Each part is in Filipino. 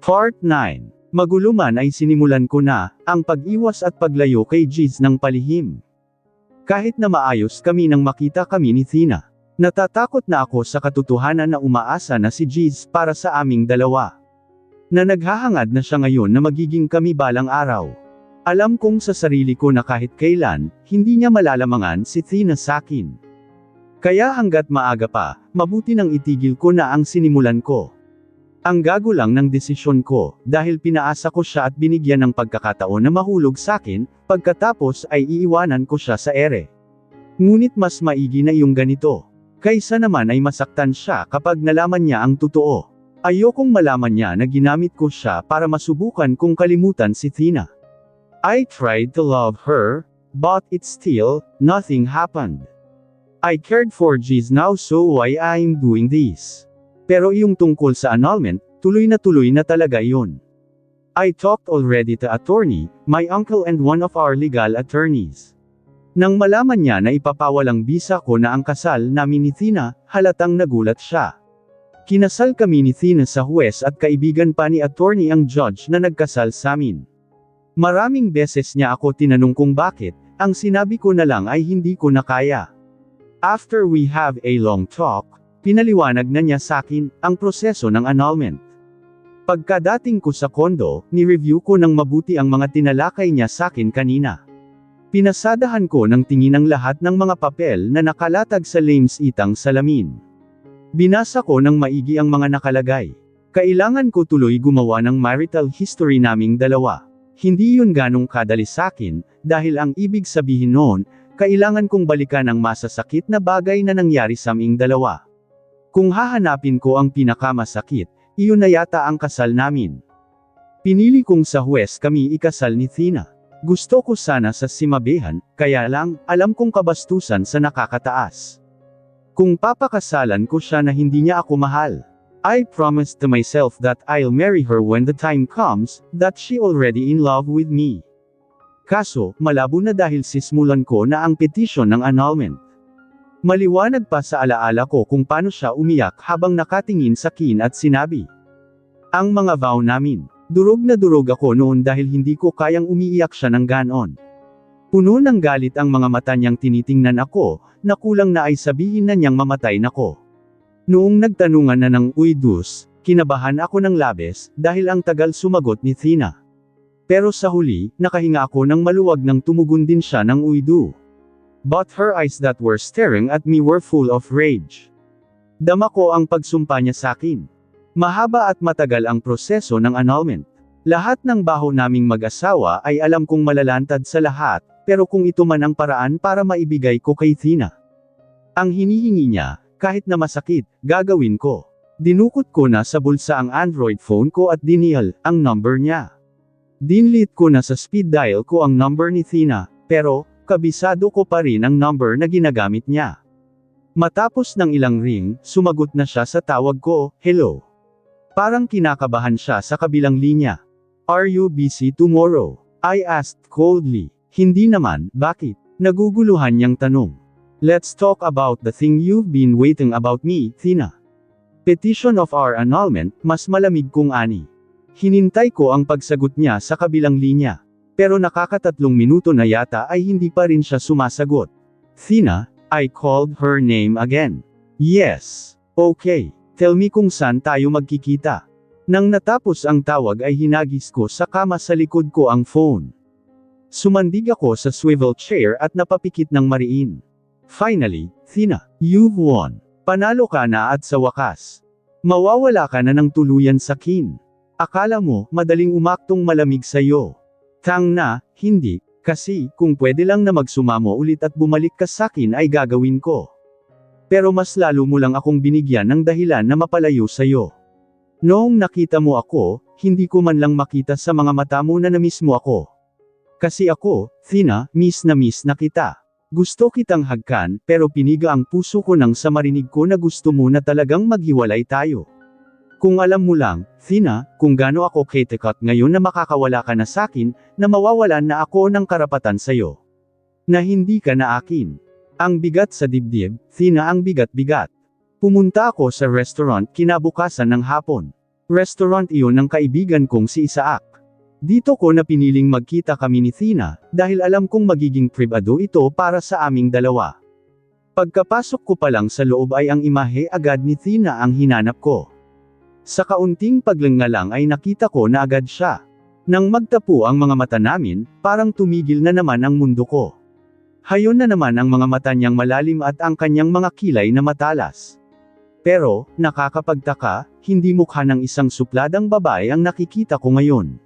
Part 9. Magulo man ay sinimulan ko na, ang pag-iwas at paglayo kay Giz ng palihim. Kahit na maayos kami nang makita kami ni Tina. Natatakot na ako sa katotohanan na umaasa na si Giz para sa aming dalawa. Na naghahangad na siya ngayon na magiging kami balang araw. Alam kong sa sarili ko na kahit kailan, hindi niya malalamangan si Tina sakin. Kaya hanggat maaga pa, mabuti nang itigil ko na ang sinimulan ko. Ang gago lang ng desisyon ko, dahil pinaasa ko siya at binigyan ng pagkakataon na mahulog sakin, pagkatapos ay iiwanan ko siya sa ere. Ngunit mas maigi na yung ganito. Kaysa naman ay masaktan siya kapag nalaman niya ang totoo. Ayokong malaman niya na ginamit ko siya para masubukan kong kalimutan si Tina. I tried to love her, but it still, nothing happened. I cared for Giz now, so why I'm doing this? Pero yung tungkol sa annulment, tuloy na talaga yun. I talked already to attorney, my uncle and one of our legal attorneys. Nang malaman niya na ipapawalang bisa ko na ang kasal namin ni Tina, halatang nagulat siya. Kinasal kami ni Tina sa huwes at kaibigan pa ni attorney ang judge na nagkasal samin. Maraming beses niya ako tinanong kung bakit, ang sinabi ko na lang ay hindi ko na kaya. After we have a long talk, pinaliwanag na niya sakin, ang proseso ng annulment. Pagkadating ko sa kondo, ni-review ko ng mabuti ang mga tinalakay niya sakin kanina. Pinasadahan ko ng tingin ang lahat ng mga papel na nakalatag sa limestang salamin. Binasa ko ng maigi ang mga nakalagay. Kailangan ko tuloy gumawa ng marital history naming dalawa. Hindi yun ganong kadali sakin, dahil ang ibig sabihin noon, kailangan kong balikan ang masasakit na bagay na nangyari sa aming dalawa. Kung hahanapin ko ang pinakamasakit, iyon na yata ang kasal namin. Pinili kong sa huwes kami ikasal ni Tina. Gusto ko sana sa simabehan, kaya lang, alam kong kabastusan sa nakakataas. Kung papakasalan ko siya na hindi niya ako mahal. I promised to myself that I'll marry her when the time comes, that she already in love with me. Kaso, malabo na dahil sismulan ko na ang petisyon ng annulment. Maliwanag pa sa alaala ko kung paano siya umiyak habang nakatingin sa kin at sinabi. Ang mga vow namin. Durog na durog ako noon dahil hindi ko kayang umiiyak siya ng ganon. Puno ng galit ang mga mata niyang tinitingnan ako, na kulang na ay sabihin na niyang mamatay nako. Noong nagtanungan na ng uydus, kinabahan ako ng labis, dahil ang tagal sumagot ni Tina. Pero sa huli, nakahinga ako ng maluwag nang tumugon din siya ng uydu. But her eyes that were staring at me were full of rage. Dama ko ang pagsumpa niya sakin. Mahaba at matagal ang proseso ng annulment. Lahat ng baho naming mag-asawa ay alam kong malalantad sa lahat, pero kung ito man ang paraan para maibigay ko kay Tina. Ang hinihingi niya, kahit na masakit, gagawin ko. Dinukot ko na sa bulsa ang Android phone ko at dinial ang number niya. Dinlit ko na sa speed dial ko ang number ni Tina, pero, kabisado ko pa rin ang number na ginagamit niya. Matapos ng ilang ring, sumagot na siya sa tawag ko, hello. Parang kinakabahan siya sa kabilang linya. Are you busy tomorrow? I asked coldly. Hindi naman, bakit? Naguguluhan niyang tanong. Let's talk about the thing you've been waiting about me, Tina. Petition of our annulment, mas malamig kong ani. Hinintay ko ang pagsagot niya sa kabilang linya. Pero nakakatatlong minuto na yata ay hindi pa rin siya sumasagot. Tina, I called her name again. Yes. Okay. Tell me kung saan tayo magkikita. Nang natapos ang tawag ay hinagis ko sa kama sa likod ko ang phone. Sumandig ako sa swivel chair at napapikit ng mariin. Finally, Tina, you've won. Panalo ka na at sa wakas. Mawawala ka na ng tuluyan sa kin. Akala mo, madaling umaktong malamig sa'yo. Tang na, hindi, kasi, kung pwede lang na magsumamo ulit at bumalik ka sakin ay gagawin ko. Pero mas lalo mo lang akong binigyan ng dahilan na mapalayo sa'yo. Noong nakita mo ako, hindi ko man lang makita sa mga mata mo na namiss mo ako. Kasi ako, Tina, miss na kita. Gusto kitang hagkan, pero piniga ang puso ko nang sa marinig ko na gusto mo na talagang maghiwalay tayo. Kung alam mo lang, Tina, kung gaano ako ketekot ngayon na makakawala ka na sakin, na mawawalan na ako ng karapatan sa'yo. Na hindi ka na akin. Ang bigat sa dibdib, Tina ang bigat-bigat. Pumunta ako sa restaurant kinabukasan ng hapon. Restaurant iyon ng kaibigan kong si Isaac. Dito ko na piniling magkita kami ni Thina, dahil alam kong magiging pribado ito para sa aming dalawa. Pagkapasok ko pa lang sa loob ay ang imahe agad ni Thina ang hinanap ko. Sa kaunting paglingalang ay nakita ko na agad siya. Nang magtapo ang mga mata namin, parang tumigil na naman ang mundo ko. Hayon na naman ang mga mata niyang malalim at ang kanyang mga kilay na matalas. Pero, nakakapagtaka, hindi mukha ng isang supladang babae ang nakikita ko ngayon.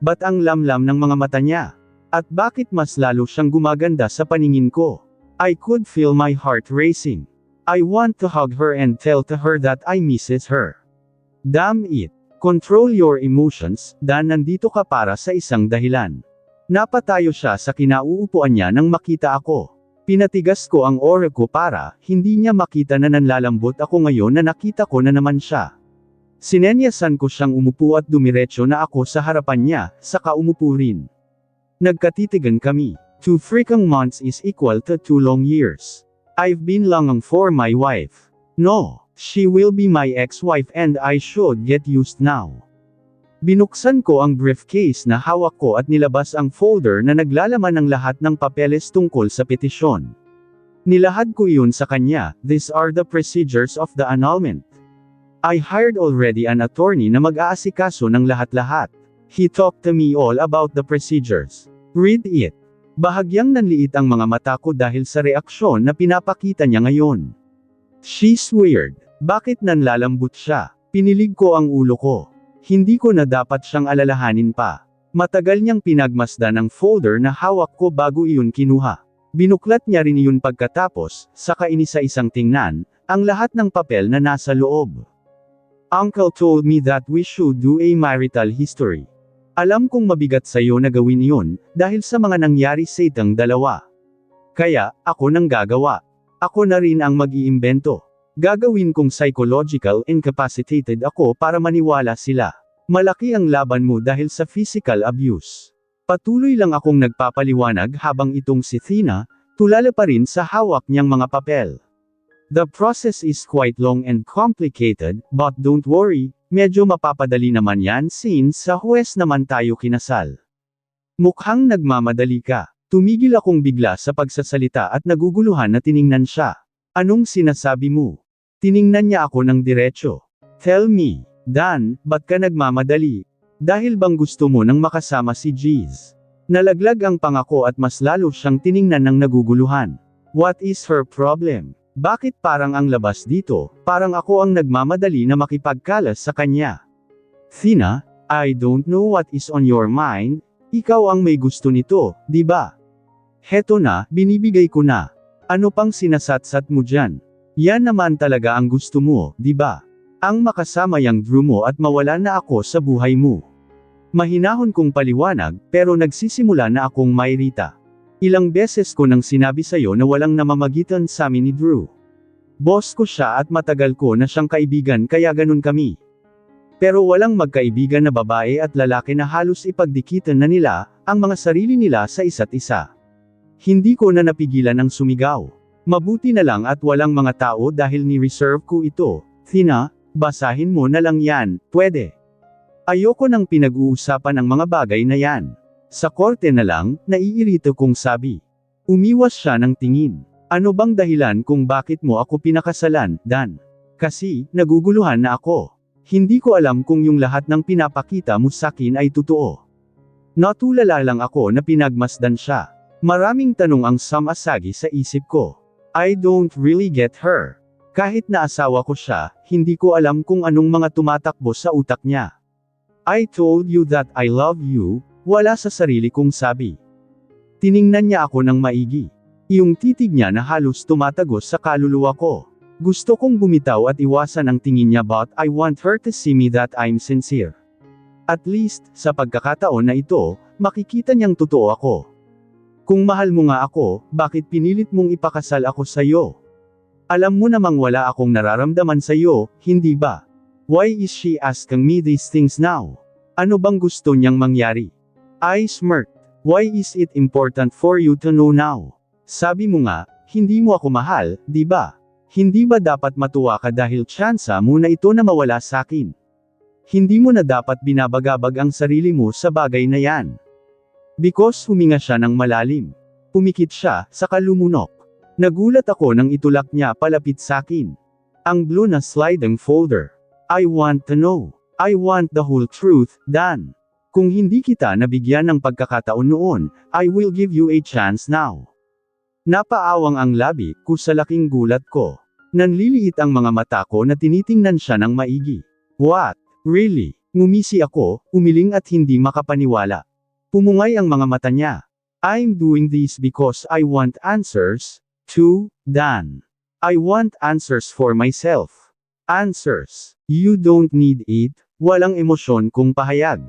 Ba't ang lamlam ng mga mata niya? At bakit mas lalo siyang gumaganda sa paningin ko? I could feel my heart racing. I want to hug her and tell to her that I misses her. Damn it. Control your emotions, Dan, nandito ka para sa isang dahilan. Napatayo siya sa kinauupuan niya nang makita ako. Pinatigas ko ang ore ko para, hindi niya makita na nanlalambot ako ngayon na nakita ko na naman siya. Sinenyasan ko siyang umupo at dumiretso na ako sa harapan niya, saka umupo rin. Nagkatitigan kami. 2 freaking months is equal to 2 long years. I've been longing for my wife. No, she will be my ex-wife and I should get used now. Binuksan ko ang briefcase na hawak ko at nilabas ang folder na naglalaman ng lahat ng papeles tungkol sa petisyon. Nilahad ko iyon sa kanya. These are the procedures of the annulment. I hired already an attorney na mag-aasikaso ng lahat-lahat. He talked to me all about the procedures. Read it. Bahagyang nanliit ang mga mata ko dahil sa reaksyon na pinapakita niya ngayon. She's weird. Bakit nanlalambot siya? Pinilig ko ang ulo ko. Hindi ko na dapat siyang alalahanin pa. Matagal niyang pinagmasdan ang folder na hawak ko bago iyon kinuha. Binuklat niya rin iyon pagkatapos, saka inisa-isang tingnan, ang lahat ng papel na nasa loob. Uncle told me that we should do a marital history. Alam kong mabigat sa'yo na gawin iyon, dahil sa mga nangyari sa itang dalawa. Kaya, ako nang gagawa. Ako na rin ang mag-iimbento. Gagawin kong psychological incapacitated ako para maniwala sila. Malaki ang laban mo dahil sa physical abuse. Patuloy lang akong nagpapaliwanag habang itong si Thina, tulala pa rin sa hawak niyang mga papel. The process is quite long and complicated, but don't worry, medyo mapapadali naman yan since sa huwes naman tayo kinasal. Mukhang nagmamadali ka. Tumigil akong bigla sa pagsasalita at naguguluhan na tiningnan siya. Anong sinasabi mo? Tiningnan niya ako ng diretso. Tell me, Dan, ba't ka nagmamadali? Dahil bang gusto mo nang makasama si Giz? Nalaglag ang pangako at mas lalo siyang tiningnan ng naguguluhan. What is her problem? Bakit parang ang labas dito, parang ako ang nagmamadali na makipagkalas sa kanya? Thina, I don't know what is on your mind, ikaw ang may gusto nito, di ba? Heto na, binibigay ko na. Ano pang sinasatsat mo dyan? Yan naman talaga ang gusto mo, di ba? Ang makasama yang Drew mo at mawala na ako sa buhay mo. Mahinahon kong paliwanag, pero nagsisimula na akong mairita. Ilang beses ko nang sinabi sa'yo na walang namamagitan sa amin ni Drew. Boss ko siya at matagal ko na siyang kaibigan kaya ganun kami. Pero walang magkaibigan na babae at lalaki na halos ipagdikitan na nila, ang mga sarili nila sa isa't isa. Hindi ko na napigilan ang sumigaw. Mabuti na lang at walang mga tao dahil ni-reserve ko ito. Thina, basahin mo na lang yan, pwede. Ayoko nang pinag-uusapan ang mga bagay na yan. Sa korte na lang, naiirito kong sabi. Umiwas siya ng tingin. Ano bang dahilan kung bakit mo ako pinakasalan, Dan? Kasi, naguguluhan na ako. Hindi ko alam kung yung lahat ng pinapakita mo sakin ay totoo. Natulala lang ako na pinagmasdan siya. Maraming tanong ang sumasagi sa isip ko. I don't really get her. Kahit na asawa ko siya, hindi ko alam kung anong mga tumatakbo sa utak niya. I told you that I love you, wala sa sarili kong sabi. Tiningnan niya ako ng maigi. Iyong titig niya na halos tumatagos sa kaluluwa ko. Gusto kong bumitaw at iwasan ang tingin niya but I want her to see me that I'm sincere. At least, sa pagkakataon na ito, makikita niyang totoo ako. Kung mahal mo nga ako, bakit pinilit mong ipakasal ako sa'yo? Alam mo namang wala akong nararamdaman sa'yo, hindi ba? Why is she asking me these things now? Ano bang gusto niyang mangyari? I smirked. Why is it important for you to know now? Sabi mo nga, hindi mo ako mahal, di ba? Hindi ba dapat matuwa ka dahil tsansa mo na ito na mawala sakin? Hindi mo na dapat binabagabag ang sarili mo sa bagay na yan. Because huminga siya ng malalim. Pumikit siya, saka lumunok. Nagulat ako nang itulak niya palapit sakin. Ang blue na sliding folder. I want to know. I want the whole truth, Dan. Kung hindi kita nabigyan ng pagkakataon noon, I will give you a chance now. Napaawang ang labi ko sa laking gulat ko. Nanliliit ang mga mata ko na tinitingnan siya ng maigi. What? Really? Ngumisi ako, umiling at hindi makapaniwala. Pumungay ang mga mata niya. I'm doing this because I want answers, too, Dan. I want answers for myself. Answers. You don't need it, walang emosyon kung pahayag.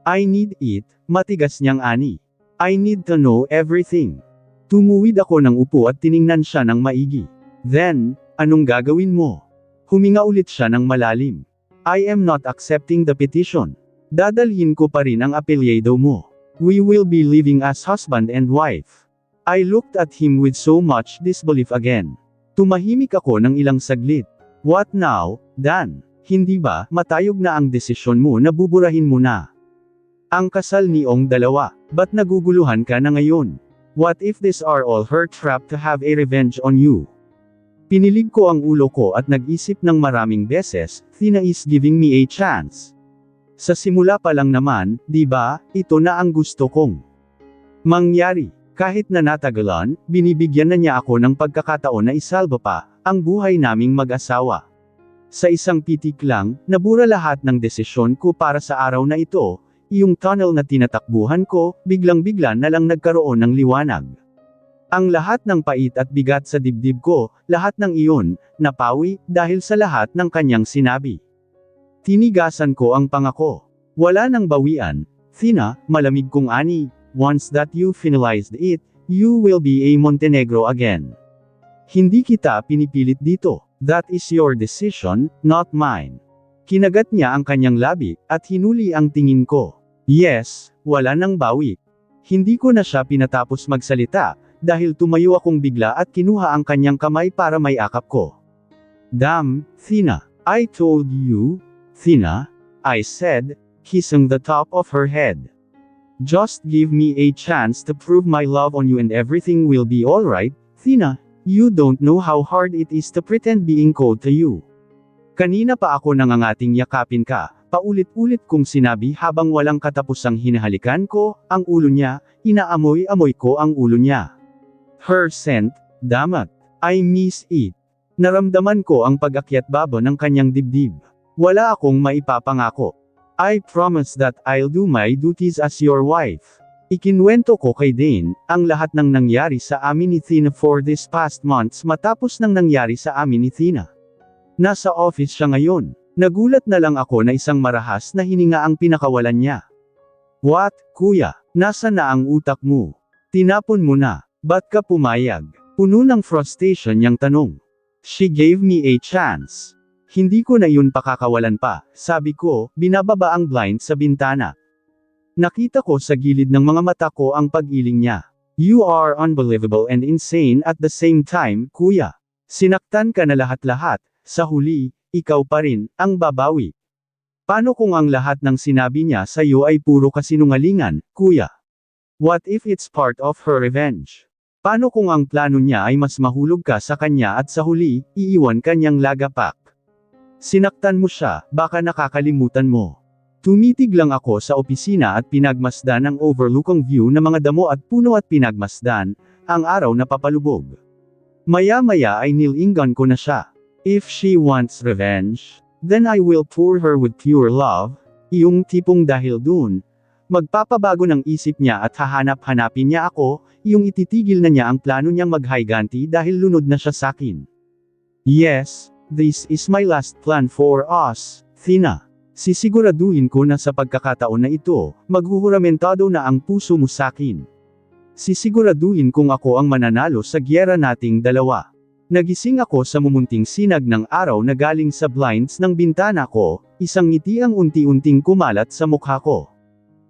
I need it, matigas niyang ani. I need to know everything. Tumuwid ako ng upo at tiningnan siya ng maigi. Then, anong gagawin mo? Huminga ulit siya ng malalim. I am not accepting the petition. Dadalhin ko pa rin ang apelyido mo. We will be living as husband and wife. I looked at him with so much disbelief again. Tumahimik ako ng ilang saglit. What now, Dan? Hindi ba, matayog na ang desisyon mo na buburahin mo na? Ang kasal niyong dalawa, ba't naguguluhan ka na ngayon? What if these are all her trap to have a revenge on you? Pinilig ko ang ulo ko at nag-isip ng maraming beses, Thina is giving me a chance. Sa simula pa lang naman, di ba, ito na ang gusto kong mangyari. Kahit na natagalan, binibigyan na niya ako ng pagkakataon na isalba pa ang buhay naming mag-asawa. Sa isang pitik lang, nabura lahat ng desisyon ko para sa araw na ito, yung tunnel na tinatakbuhan ko, biglang-bigla na lang nagkaroon ng liwanag. Ang lahat ng pait at bigat sa dibdib ko, lahat ng iyon, napawi, dahil sa lahat ng kanyang sinabi. Tinigasan ko ang pangako. Wala nang bawian, Thina, malamig kong ani, once that you finalized it, you will be a Montenegro again. Hindi kita pinipilit dito, that is your decision, not mine. Kinagat niya ang kanyang labi, at hinuli ang tingin ko. Yes, wala nang bawi. Hindi ko na siya pinatapos magsalita, dahil tumayo akong bigla at kinuha ang kanyang kamay para may akap ko. Damn, Thina, I told you, Thina, I said, kissing the top of her head. Just give me a chance to prove my love on you and everything will be alright, Thina, you don't know how hard it is to pretend being cold to you. Kanina pa ako nangangating yakapin ka, paulit-ulit kong sinabi habang walang katapusang hinahalikan ko, ang ulo niya, inaamoy-amoy ko ang ulo niya. Her scent, damat. I miss it. Naramdaman ko ang pag-akyat baba ng kanyang dibdib. Wala akong maipapangako. I promise that I'll do my duties as your wife. Ikinwento ko kay Dane, ang lahat ng nangyari sa amin ni Thina for this past months matapos ng nangyari sa amin ni Thina. Nasa office siya ngayon. Nagulat na lang ako na isang marahas na hininga ang pinakawalan niya. What, kuya? Nasa na ang utak mo? Tinapon mo na. Ba't ka pumayag? Puno ng frustration niyang tanong. She gave me a chance. Hindi ko na yun pakakawalan pa, sabi ko, binababa ang blind sa bintana. Nakita ko sa gilid ng mga mata ko ang pag-iling niya. You are unbelievable and insane at the same time, kuya. Sinaktan ka na lahat-lahat, sa huli, ikaw pa rin, ang babawi. Paano kung ang lahat ng sinabi niya sa iyo ay puro kasinungalingan, kuya? What if it's part of her revenge? Paano kung ang plano niya ay mas mahulog ka sa kanya at sa huli, iiwan kanyang lagapak? Sinaktan mo siya, baka nakakalimutan mo. Tumitig lang ako sa opisina at pinagmasdan ang overlookong view ng mga damo at puno at pinagmasdan, ang araw na papalubog. Maya-maya ay nilingan ko na siya. If she wants revenge, then I will pour her with pure love, yung tipong dahil dun, magpapabago ng isip niya at hahanap-hanapin niya ako, yung ititigil na niya ang plano niyang maghayganti dahil lunod na siya sakin. Yes, this is my last plan for us, Thina. Sisiguraduhin ko na sa pagkakataon na ito, maghuhuramentado na ang puso mo sakin. Sisiguraduhin kong ako ang mananalo sa gyera nating dalawa. Nagising ako sa mumunting sinag ng araw na galing sa blinds ng bintana ko, isang ngiti ang unti-unting kumalat sa mukha ko.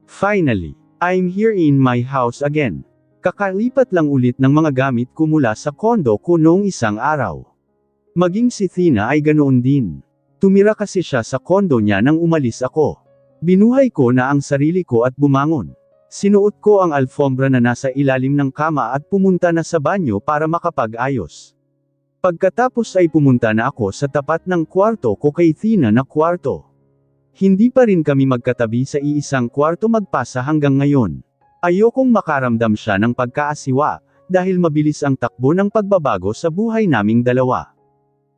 Finally, I'm here in my house again. Kakalipat lang ulit ng mga gamit ko mula sa kondo ko noong isang araw. Maging si Thina ay ganoon din. Tumira kasi siya sa kondo niya nang umalis ako. Binuhay ko na ang sarili ko at bumangon. Sinuot ko ang alfombra na nasa ilalim ng kama at pumunta na sa banyo para makapag-ayos. Pagkatapos ay pumunta na ako sa tapat ng kwarto ko kay Thina na kwarto. Hindi pa rin kami magkatabi sa iisang kwarto magpasa hanggang ngayon. Ayokong makaramdam siya ng pagkaasiwa, dahil mabilis ang takbo ng pagbabago sa buhay naming dalawa.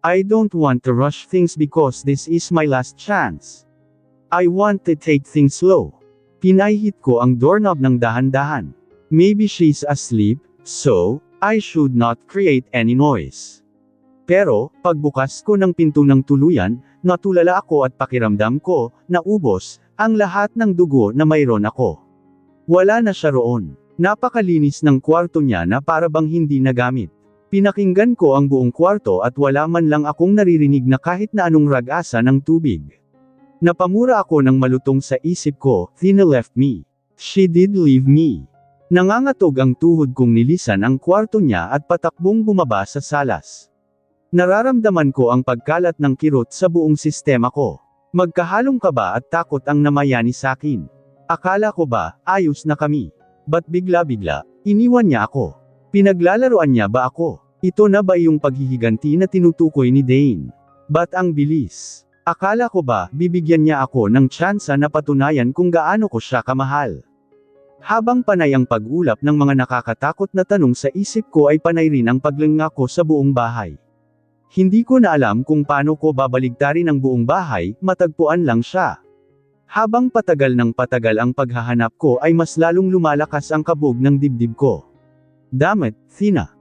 I don't want to rush things because this is my last chance. I want to take things slow. Pinahit ko ang doorknob ng dahan-dahan. Maybe she's asleep, so I should not create any noise. Pero, pagbukas ko ng pinto ng tuluyan, natulala ako at pakiramdam ko, naubos, ang lahat ng dugo na mayroon ako. Wala na siya roon. Napakalinis ng kwarto niya na para bang hindi nagamit. Pinakinggan ko ang buong kwarto at wala man lang akong naririnig na kahit na anong rag-asa ng tubig. Napamura ako ng malutong sa isip ko, Thina left me. She did leave me. Nangangatog ang tuhod kong nilisan ang kwarto niya at patakbong bumaba sa salas. Nararamdaman ko ang pagkalat ng kirot sa buong sistema ko. Magkahalong kaba at takot ang namayani sa akin. Akala ko ba, ayos na kami. Ba't bigla-bigla, iniwan niya ako? Pinaglalaroan niya ba ako? Ito na ba yung paghihiganti na tinutukoy ni Dane? Ba't ang bilis? Akala ko ba, bibigyan niya ako ng tsansa na patunayan kung gaano ko siya kamahal? Habang panay ang pag-ulap ng mga nakakatakot na tanong sa isip ko ay panay rin ang paglinga ko sa buong bahay. Hindi ko na alam kung paano ko babaligtarin ang buong bahay, matagpuan lang siya. Habang patagal ng patagal ang paghahanap ko ay mas lalong lumalakas ang kabog ng dibdib ko. Dammit, Thina.